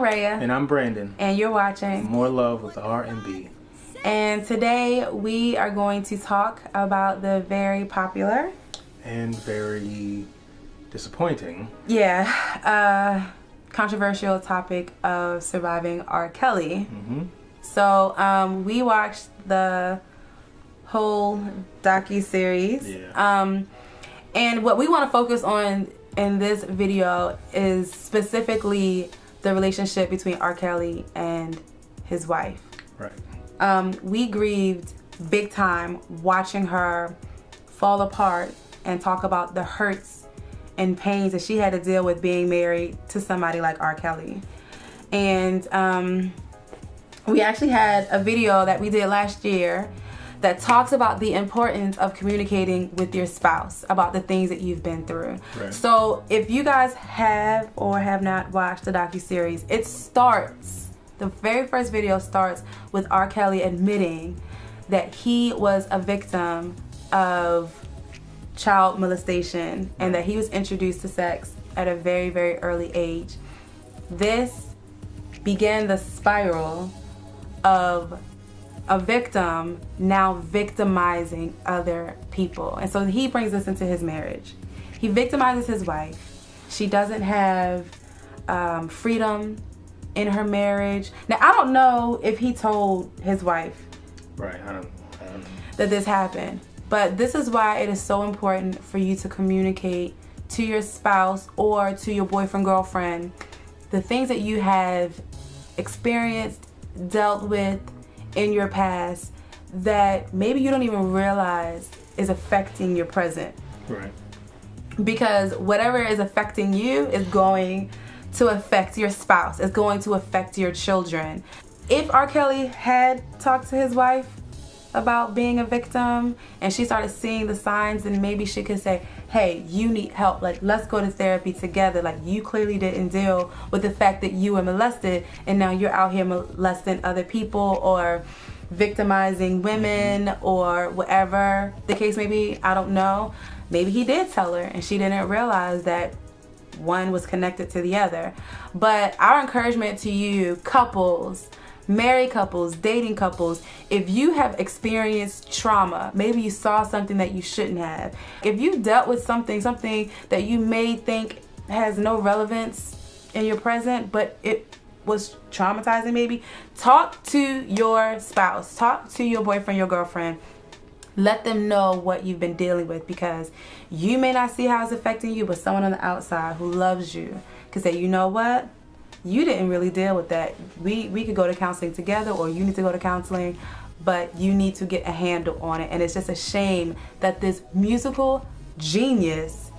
Raya. And I'm Brandon. And you're watching More Love with R&B. And today we are going to talk about the very popular and very disappointing, controversial topic of surviving R. Kelly. Mm-hmm. So we watched the whole docu-series. Yeah. And what we want to focus on in this video is specifically the relationship between R. Kelly and his wife. Right. We grieved big time watching her fall apart and talk about the hurts and pains that she had to deal with being married to somebody like R. Kelly. And we actually had a video that we did last year that talks about the importance of communicating with your spouse about the things that you've been through. Right. So if you guys have or have not watched the docuseries, the very first video starts with R. Kelly admitting that he was a victim of child molestation and that he was introduced to sex at a very, very early age. This began the spiral of a victim now victimizing other people. And so he brings this into his marriage. He victimizes his wife. She doesn't have freedom in her marriage. Now, I don't know if he told his wife Right. I don't know. that this happened, but this is why it is so important for you to communicate to your spouse or to your boyfriend, girlfriend, the things that you have experienced, dealt with in your past that maybe you don't even realize is affecting your present. Right. Because whatever is affecting you is going to affect your spouse. It's going to affect your children. If R. Kelly had talked to his wife about being a victim and she started seeing the signs, and maybe she could say, hey, you need help. Like, let's go to therapy together. Like, you clearly didn't deal with the fact that you were molested and now you're out here molesting other people or victimizing women or whatever the case may be. I don't know. Maybe he did tell her and she didn't realize that one was connected to the other. But our encouragement to you, couples, married couples, dating couples, if you have experienced trauma, maybe you saw something that you shouldn't have, if you dealt with something that you may think has no relevance in your present, but it was traumatizing maybe, talk to your spouse, talk to your boyfriend, your girlfriend. Let them know what you've been dealing with, because you may not see how it's affecting you, but someone on the outside who loves you can say, you know what? You didn't really deal with that. We could go to counseling together, or you need to go to counseling, but you need to get a handle on it. And it's just a shame that this musical genius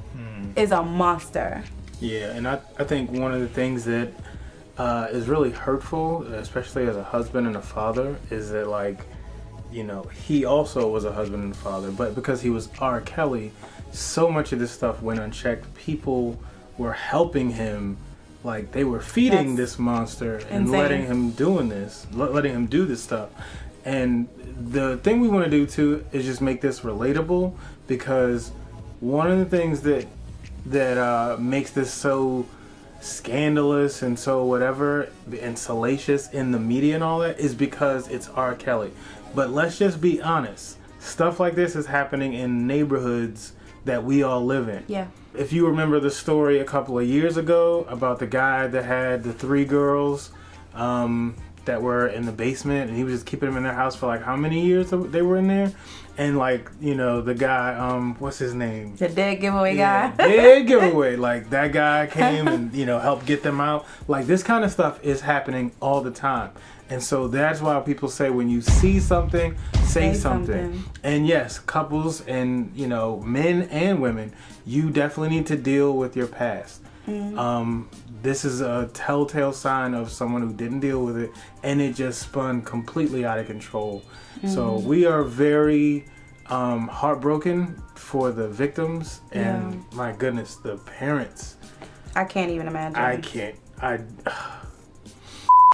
is a monster. Yeah, and I think one of the things that is really hurtful, especially as a husband and a father, is that, like, you know, he also was a husband and father, but because he was R. Kelly, so much of this stuff went unchecked. People were helping him. Like, they were feeding this monster and insane. letting him do this stuff. And the thing we want to do too is just make this relatable, because one of the things that makes this so scandalous and so whatever and salacious in the media and all that is because it's R. Kelly. But let's just be honest. Stuff like this is happening in neighborhoods that we all live in. Yeah. If you remember the story a couple of years ago about the guy that had the 3 girls that were in the basement, and he was just keeping them in their house for like how many years they were in there? And, like, you know, the guy, what's his name? The dead giveaway guy. Dead giveaway. Like, that guy came and, you know, helped get them out. Like, this kind of stuff is happening all the time. And so that's why people say, when you see something, say something. And yes, couples and, you know, men and women, you definitely need to deal with your past. This is a telltale sign of someone who didn't deal with it, and it just spun completely out of control. So we are very heartbroken for the victims, and my goodness, the parents. I can't even imagine. I can't.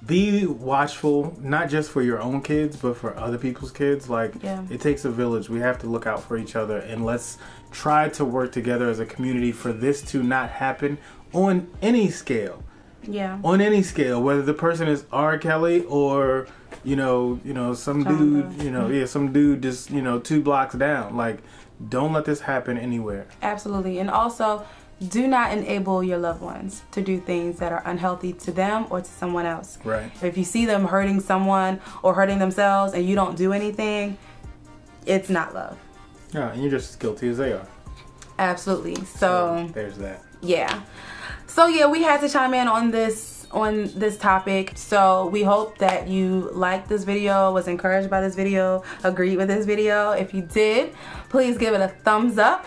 Be watchful, not just for your own kids, but for other people's kids. Like, it takes a village. We have to look out for each other, and let's try to work together as a community for this to not happen on any scale. Yeah. On any scale, whether the person is R. Kelly or some dude, some dude just 2 blocks down. Like, don't let this happen anywhere. Absolutely. And also, do not enable your loved ones to do things that are unhealthy to them or to someone else. Right. If you see them hurting someone or hurting themselves and you don't do anything, it's not love. Yeah, and you're just as guilty as they are. Absolutely. So there's that. Yeah. So yeah, we had to chime in on this topic. So we hope that you liked this video, was encouraged by this video, agreed with this video. If you did, please give it a thumbs up.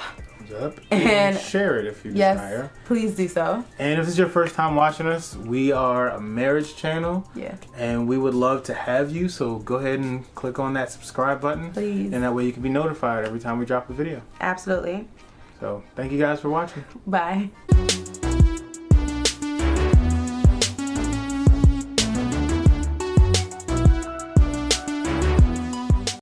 And share it if you desire. Yes, please do so. And if this is your first time watching us, we are a marriage channel. Yeah. And we would love to have you, so go ahead and click on that subscribe button. Please. And that way you can be notified every time we drop a video. Absolutely. So thank you guys for watching. Bye.